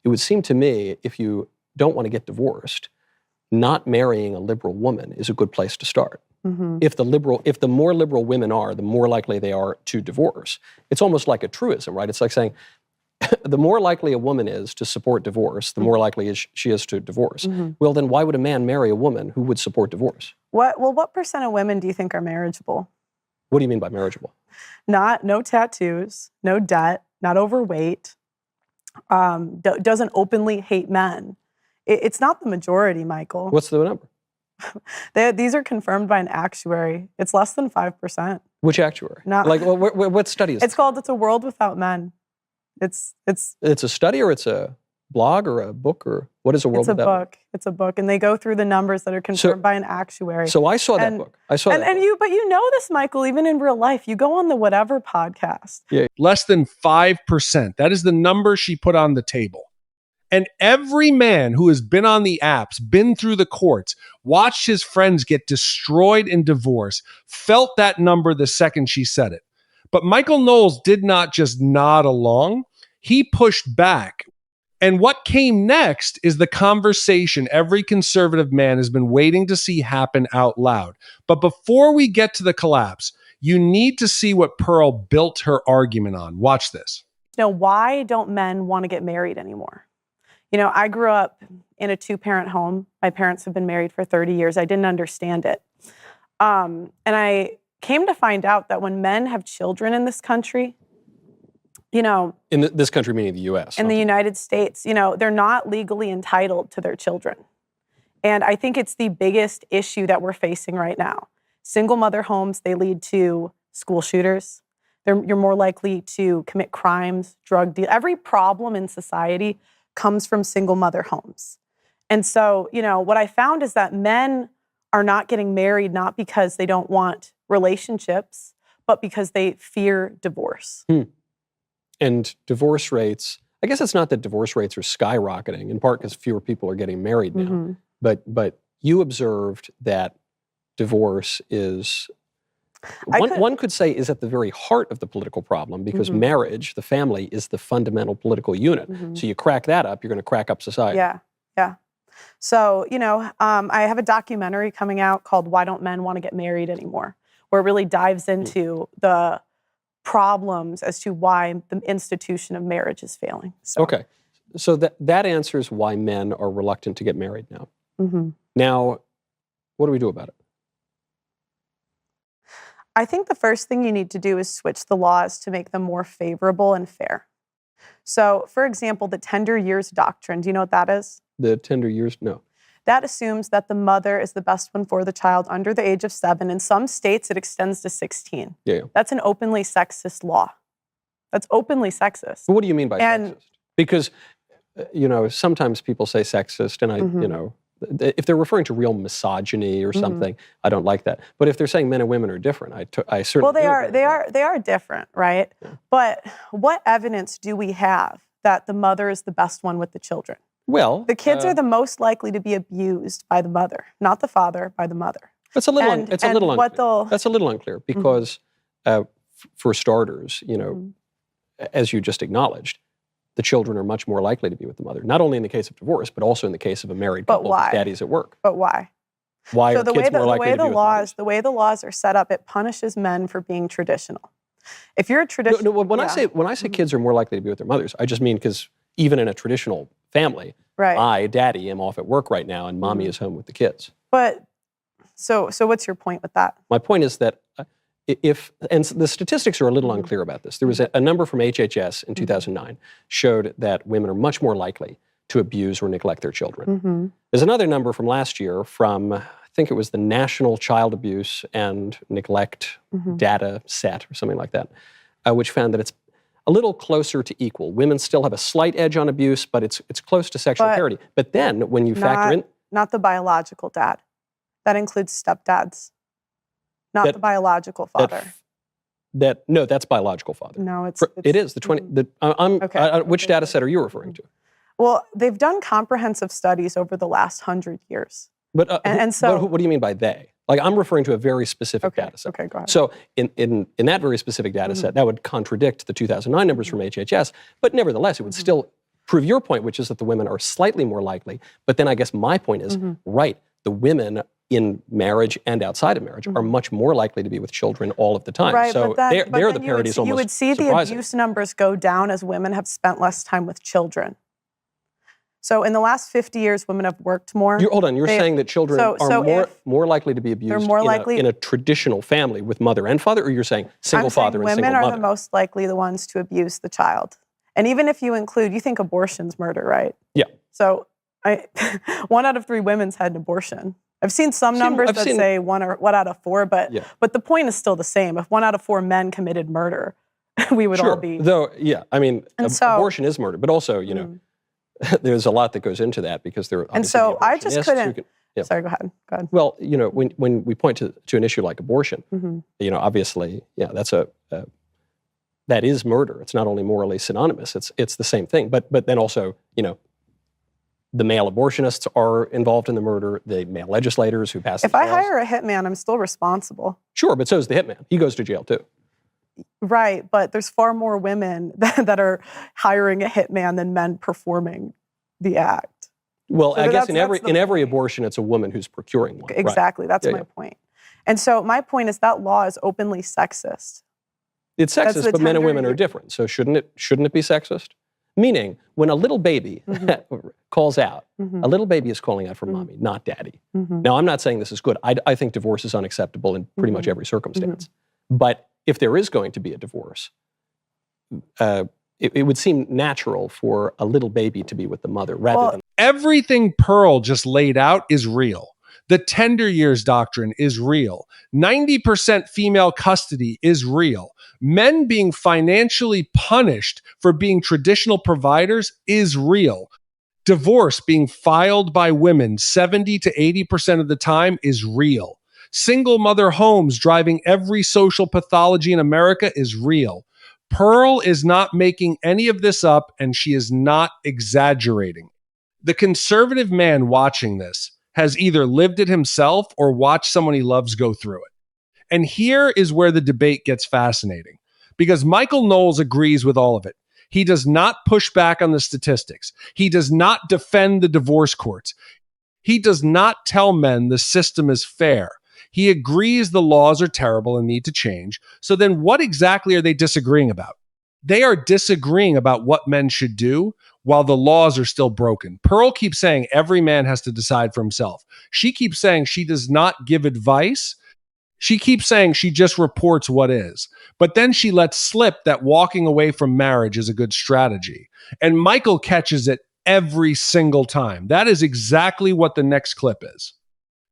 it would seem to me, if you don't want to get divorced, not marrying a liberal woman is a good place to start. Mm-hmm. If the more liberal women are, the more likely they are to divorce. It's almost like a truism, right? It's like saying, the more likely a woman is to support divorce, the more likely she is to divorce. Mm-hmm. Well, then why would a man marry a woman who would support divorce? What percent of women do you think are marriageable? What do you mean by marriageable? No tattoos, no debt, not overweight, doesn't openly hate men. It's not the majority, Michael. What's the number? These are confirmed by an actuary. It's less than 5%. Which actuary? Like, what study is It's called It's a World Without Men. It's a study, or it's a blog, or a book, or what is a world without men? It's a book, and they go through the numbers that are confirmed by an actuary. So I saw that book. But you know this, Michael, even in real life. You go on the Whatever podcast. Yeah. Less than 5%. That is the number she put on the table. And every man who has been on the apps, been through the courts, watched his friends get destroyed in divorce, felt that number the second she said it. But Michael Knowles did not just nod along. He pushed back. And what came next is the conversation every conservative man has been waiting to see happen out loud. But before we get to the collapse, you need to see what Pearl built her argument on. Watch this. Why don't men want to get married anymore? I grew up in a 2-parent home. My parents have been married for 30 years. I didn't understand it. And I came to find out that when men have children in this country, in this country, meaning the U.S. In the United States, they're not legally entitled to their children. And I think it's the biggest issue that we're facing right now. Single mother homes, they lead to school shooters. You're more likely to commit crimes, drug deal. Every problem in society comes from single mother homes. And so, what I found is that men are not getting married not because they don't want relationships, but because they fear divorce. And divorce rates, I guess it's not that divorce rates are skyrocketing, in part because fewer people are getting married now. Mm-hmm. But you observed that divorce is, one could say, is at the very heart of the political problem, because Mm-hmm. marriage, the family, is the fundamental political unit. Mm-hmm. So you crack that up, you're going to crack up society. Yeah. So, I have a documentary coming out called Why Don't Men Want to Get Married Anymore, where it really dives into the problems as to why the institution of marriage is failing. Okay. So that answers why men are reluctant to get married now. Mm-hmm. Now, what do we do about it? I think the first thing you need to do is switch the laws to make them more favorable and fair. So, for example, the Tender Years Doctrine, do you know what that is? The Tender Years? No. That assumes that the mother is the best one for the child under the age of 7. In some states, it extends to 16. Yeah. That's an openly sexist law. That's openly sexist. But what do you mean by sexist? Because, sometimes people say sexist, and Mm-hmm. if they're referring to real misogyny or something, I don't like that. But if they're saying men and women are different, I certainly they are different, right? Yeah. But what evidence do we have that the mother is the best one with the children? Well, The kids are the most likely to be abused by the mother, not the father, by the mother. It's a little unclear. That's a little unclear because, for starters, as you just acknowledged, the children are much more likely to be with the mother. Not only in the case of divorce, but also in the case of a married couple. But why? Daddy's at work. But why? Why So are kids more likely to be with mothers? the way the laws are set up, it punishes men for being traditional. If you're a traditional, No, when I say kids are more likely to be with their mothers, I just mean because even in a traditional family, right? Daddy, am off at work right now, and Mommy is home with the kids. But so what's your point with that? My point is that and the statistics are a little unclear about this. There was a number from HHS in 2009 showed that women are much more likely to abuse or neglect their children. Mm-hmm. There's another number from last year from, I think it was the National Child Abuse and Neglect Data Set or something like that, which found that it's a little closer to equal. Women still have a slight edge on abuse, but it's close to sexual parity. But then when you factor in... Not the biological dad. That includes stepdads. Not the biological father. No, that's biological father. No, it is. Which data set are you referring to? Well, they've done comprehensive studies over the last 100 years. But so what do you mean by they? Like, I'm referring to a very specific data set. Okay, go ahead. So in that very specific data set, that would contradict the 2009 numbers from HHS, but nevertheless, it would still prove your point, which is that the women are slightly more likely. But then I guess my point is, right, the women in marriage and outside of marriage are much more likely to be with children all of the time. Right, so there the parity is almost you would see surprising. the abuse numbers go down as women have spent less time with children. So in the last 50 years, women have worked more. Hold on, you're saying that children are more likely to be abused in a traditional family with mother and father, or you're saying single father and single mother? Women are the most likely the ones to abuse the child. And even if you include, you think abortion's murder, right? Yeah. So 1 out of 3 women's had an abortion. I've seen some numbers that say 1 out of 4, but the point is still the same. If 1 out of 4 men committed murder, we would all be. Though, yeah, I mean, abortion is murder, but also, you know, there's a lot that goes into that because there are. And so I just couldn't. Sorry, go ahead. Well, you know, when we point to an issue like abortion, you know, obviously, that's that is murder. It's not only morally synonymous; it's the same thing. But then also, you know, the male abortionists are involved in the murder. The male legislators who pass. If I hire a hitman, I'm still responsible. Sure, but so is the hitman. He goes to jail too. Right, but there's far more women that are hiring a hitman than men performing the act. Well, so I guess in every abortion, it's a woman who's procuring one. Exactly, right? That's my point. And so my point is that law is openly sexist. It's sexist, but men and women are different. So shouldn't it be sexist? Meaning, when a little baby calls out, a little baby is calling out for mommy, not daddy. Now, I'm not saying this is good. I think divorce is unacceptable in pretty much every circumstance. But if there is going to be a divorce, it would seem natural for a little baby to be with the mother rather than... Everything Pearl just laid out is real. The Tender Years Doctrine is real. 90% female custody is real. Men being financially punished for being traditional providers is real. Divorce being filed by women 70 to 80% of the time is real. Single mother homes driving every social pathology in America is real. Pearl is not making any of this up, and she is not exaggerating. The conservative man watching this has either lived it himself or watched someone he loves go through it. And here is where the debate gets fascinating, because Michael Knowles agrees with all of it. He does not push back on the statistics. He does not defend the divorce courts. He does not tell men the system is fair. He agrees the laws are terrible and need to change. So then what exactly are they disagreeing about? They are disagreeing about what men should do while the laws are still broken. Pearl keeps saying every man has to decide for himself. She keeps saying she does not give advice. She keeps saying she just reports what is. But then she lets slip that walking away from marriage is a good strategy. And Michael catches it every single time. That is exactly what the next clip is.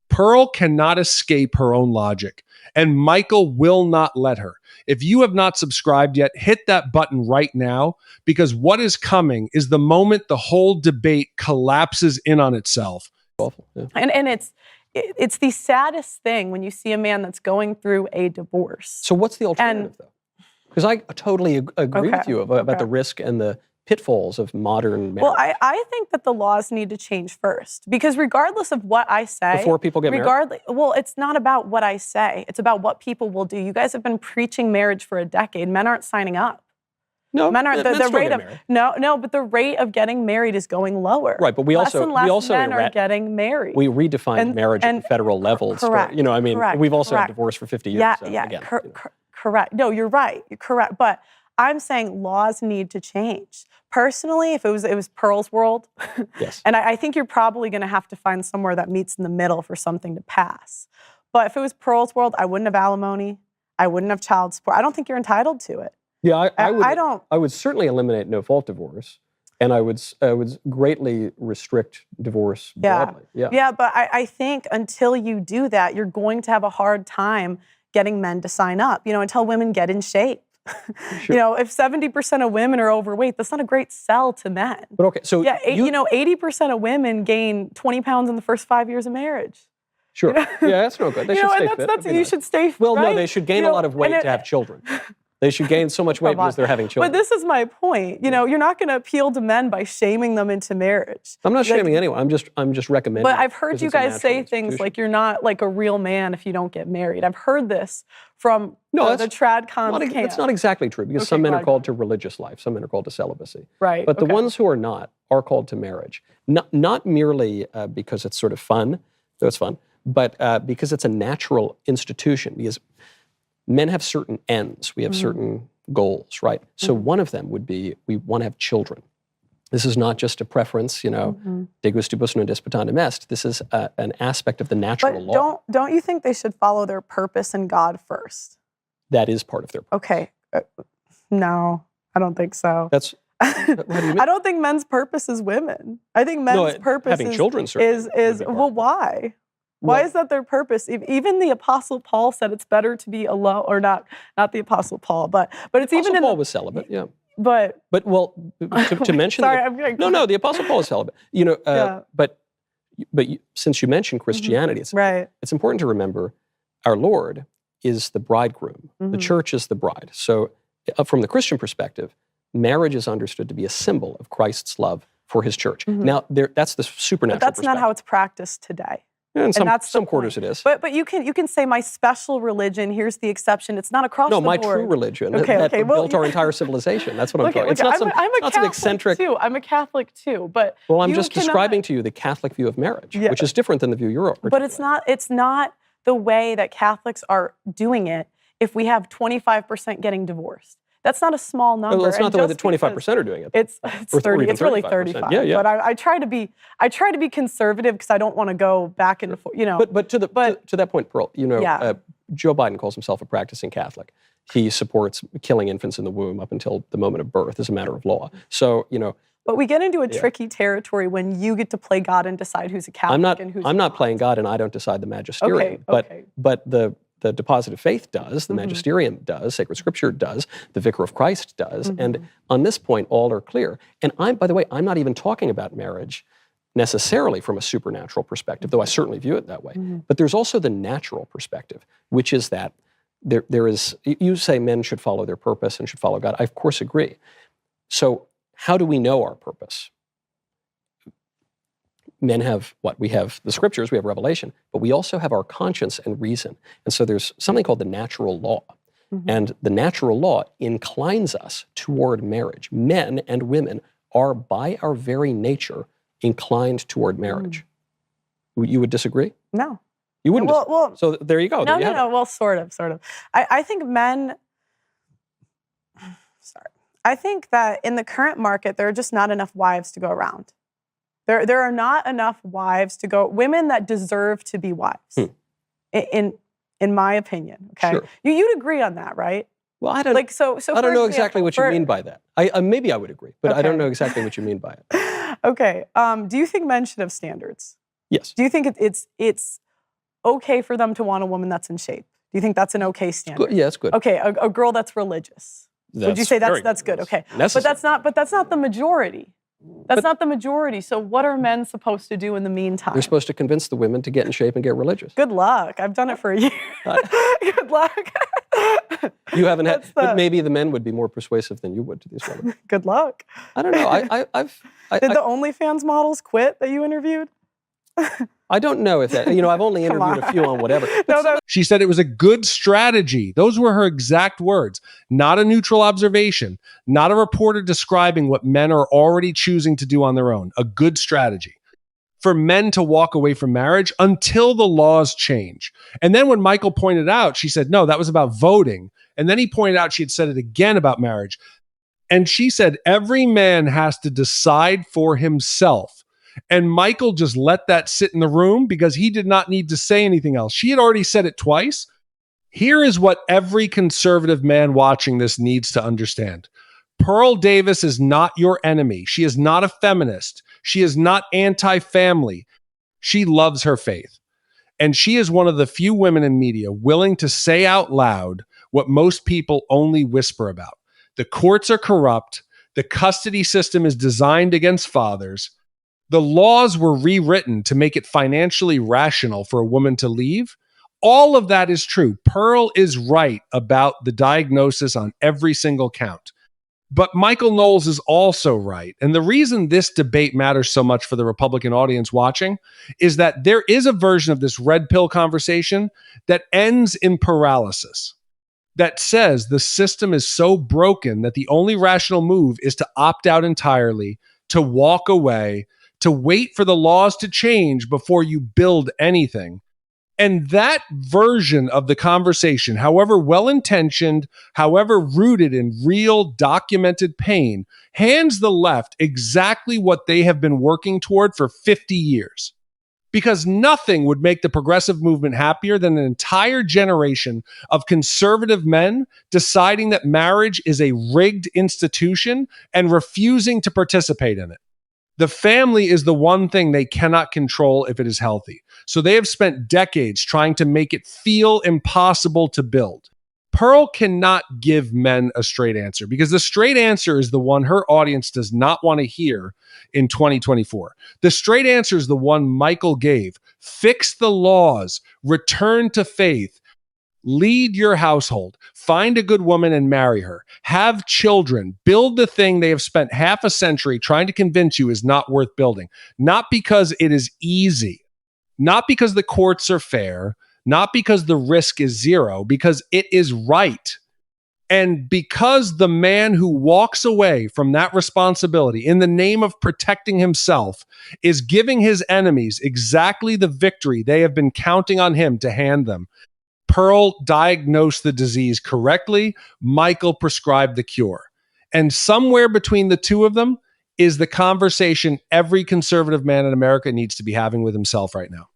Pearl cannot escape her own logic, and Michael will not let her. If you have not subscribed yet, hit that button right now, because what is coming is the moment the whole debate collapses in on itself. And it's the saddest thing when you see a man that's going through a divorce. So what's the alternative, though? Because I totally agree with you about the risk and the pitfalls of modern marriage. Well, I think that the laws need to change first, because regardless of what I say, before people get married? Well, it's not about what I say. It's about what people will do. You guys have been preaching marriage for a decade. Men aren't signing up. No, men aren't. The rate of but the rate of getting married is going lower. Right, but we also men are getting married. We redefined marriage at the federal levels. Correct. We've also had divorce for 50 years. Correct. No, you're right. You're correct. But I'm saying laws need to change. Personally, if it was Pearl's world, yes. And I think you're probably going to have to find somewhere that meets in the middle for something to pass. But if it was Pearl's world, I wouldn't have alimony. I wouldn't have child support. I don't think you're entitled to it. Yeah, I would certainly eliminate no-fault divorce, and I would greatly restrict divorce broadly. Yeah, but I think until you do that, you're going to have a hard time getting men to sign up, until women get in shape. Sure. If 70% of women are overweight, that's not a great sell to men. But okay, so 80% of women gain 20 pounds in the first 5 years of marriage. Sure. Yeah, that's no good. They should stay fit. You should stay fit. Well, no, they should gain a lot of weight to have children. They should gain so much weight Come on. because they're having children. But this is my point. You know, you're not going to appeal to men by shaming them into marriage. I'm not shaming anyone. I'm just recommending. But I've heard because you it's a guys say natural things institution. like you're not like a real man if you don't get married. I've heard this from the TradCon camp. That's not exactly true because Okay, some men go are ahead. called to religious life. Some men are called to celibacy. Right. But the okay. ones who are not are called to marriage. Not merely because it's sort of fun, though it's fun, but because it's a natural institution. Because men have certain ends. We have certain goals, right? So one of them would be we want to have children. This is not just a preference, you know, de gustibus non disputandum est. This is an aspect of the natural law. Don't you think they should follow their purpose in God first? That is part of their purpose. Okay. No, I don't think so. That's what do you mean? I don't think men's purpose is women. I think men's purpose having children certainly is would be part well, of it. why? Why is that their purpose? Even the Apostle Paul said it's better to be alone, or not the Apostle Paul, but it's Apostle even in Paul was celibate, yeah. But well, to mention sorry, I'm getting the Apostle Paul is celibate. You know, Yeah. but since you mentioned Christianity, right. it's important to remember our Lord is the bridegroom. The church is the bride. So from the Christian perspective, marriage is understood to be a symbol of Christ's love for his church. Now, that's the supernatural But that's not perspective. how it's practiced today. In some that's the quarters point. it is. But you can say my special religion. Here's the exception. It's not across the No, my board. true religion Okay, that okay, well, built our entire civilization. That's what I'm talking. It's I'm not a some Catholic eccentric. too. I'm a Catholic too. But Well, I'm you just cannot- describing to you the Catholic view of marriage, Yeah. which is different than the view you're But it's not the way that Catholics are doing it. If we have 25% getting divorced, that's not a small number. Well, it's not And the way just that 25% are doing it. It's Or 30. even It's really 35%. 35. Yeah. But I try to be conservative because I don't want to go back and forth. You know. But to that point, Pearl, you know, Yeah. Joe Biden calls himself a practicing Catholic. He supports killing infants in the womb up until the moment of birth as a matter of law. So, you know. But we get into a tricky territory when you get to play God and decide who's a Catholic and who's not. I'm not playing God, and I don't decide the magisterium. Okay. But the deposit of faith does, the magisterium does, sacred scripture does, the vicar of Christ does, and on this point, all are clear. And by the way, I'm not even talking about marriage necessarily from a supernatural perspective, though I certainly view it that way. But there's also the natural perspective, which is that there is, you say men should follow their purpose and should follow God. I of course agree. So how do we know our purpose? Men have what? We have the scriptures, we have revelation, but we also have our conscience and reason. And so there's something called the natural law. And the natural law inclines us toward marriage. Men and women are, by our very nature, inclined toward marriage. You would disagree? No. You wouldn't. Well, so there you go. No. There you have it. Well, sort of. I think men. Sorry. I think that in the current market, there are just not enough wives to go around. There are not enough wives to go. Women that deserve to be wives. In my opinion. Okay. Sure. You'd agree on that, right? Well, I don't. Like so. I don't know exactly what you mean by that. Maybe I would agree, but I don't Okay. know exactly what you mean by it. Okay. Do you think men should have standards? Yes. Do you think it's okay for them to want a woman that's in shape? Do you think that's an okay standard? Good. Yeah, it's good. Okay, a girl that's religious. Would you say very that's good? Okay. Necessary. But that's not the majority. That's not the majority. So what are men supposed to do in the meantime? They're supposed to convince the women to get in shape and get religious. Good luck. I've done it for a year. Good luck. You haven't had, That's but maybe the men would be more persuasive than you would to these women. Good luck. I don't know. Did the OnlyFans models quit that you interviewed? I don't know if that, I've only Come interviewed a few on whatever. No. She said it was a good strategy. Those were her exact words, not a neutral observation, not a reporter describing what men are already choosing to do on their own. A good strategy for men to walk away from marriage until the laws change. And then when Michael pointed out, she said, no, that was about voting. And then he pointed out she had said it again about marriage. And she said, every man has to decide for himself. And Michael just let that sit in the room because he did not need to say anything else. She had already said it twice. Here is what every conservative man watching this needs to understand. Pearl Davis is not your enemy. She is not a feminist. She is not anti-family. She loves her faith. And she is one of the few women in media willing to say out loud what most people only whisper about. The courts are corrupt. The custody system is designed against fathers. The laws were rewritten to make it financially rational for a woman to leave. All of that is true. Pearl is right about the diagnosis on every single count. But Michael Knowles is also right. And the reason this debate matters so much for the Republican audience watching is that there is a version of this red pill conversation that ends in paralysis, that says the system is so broken that the only rational move is to opt out entirely, to walk away, to wait for the laws to change before you build anything. And that version of the conversation, however well-intentioned, however rooted in real documented pain, hands the left exactly what they have been working toward for 50 years. Because nothing would make the progressive movement happier than an entire generation of conservative men deciding that marriage is a rigged institution and refusing to participate in it. The family is the one thing they cannot control if it is healthy. So they have spent decades trying to make it feel impossible to build. Pearl cannot give men a straight answer because the straight answer is the one her audience does not want to hear in 2024. The straight answer is the one Michael gave. Fix the laws, return to faith, lead your household, find a good woman and marry her, have children, build the thing they have spent half a century trying to convince you is not worth building. Not because it is easy, not because the courts are fair, not because the risk is zero, because it is right. And because the man who walks away from that responsibility in the name of protecting himself is giving his enemies exactly the victory they have been counting on him to hand them. Pearl diagnosed the disease correctly. Michael prescribed the cure. And somewhere between the two of them is the conversation every conservative man in America needs to be having with himself right now.